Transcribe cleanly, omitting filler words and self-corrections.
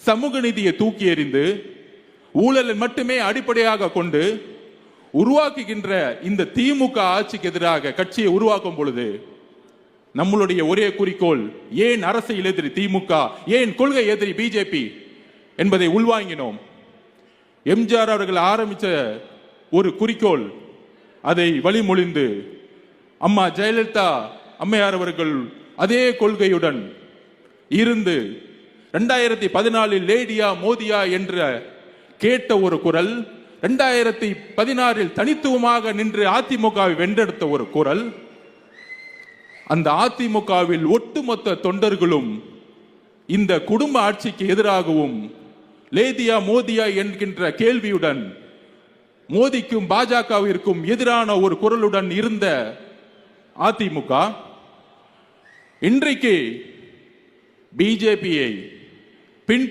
சமூக நீதியை தூக்கி எறிந்து ஊழலை மட்டுமே அடிப்படையாக கொண்டு உருவாக்குகின்ற இந்த திமுக ஆட்சிக்கு எதிராக கட்சியை உருவாக்கும் பொழுது நம்மளுடைய ஒரே குறிக்கோள், ஏன் அரசியல் எதிரி திமுக, ஏன் கொள்கை எதிரி பிஜேபி என்பதை உள்வாங்கினோம். எம்ஜிஆர் அவர்கள் ஆரம்பித்த ஒரு குறிக்கோள், அதை வழிமொழிந்து அம்மா ஜெயலலிதா அம்மையார் அவர்கள் அதே கொள்கையுடன் இருந்து 2014 லேடியா மோதியா என்ற கேட்ட ஒரு குரல், 2016 தனித்துவமாக நின்று அதிமுகவை வென்றெடுத்த ஒரு குரல். அந்த அதிமுகவில் ஒட்டுமொத்த தொண்டர்களும் இந்த குடும்ப ஆட்சிக்கு எதிராகவும் லேதியா மோதியா என்கின்ற கேள்வியுடன் மோதிக்கும் பாஜகவிற்கும் எதிரான ஒரு குரலுடன் இருந்த அதிமுக இன்றைக்கு பிஜேபியை பின்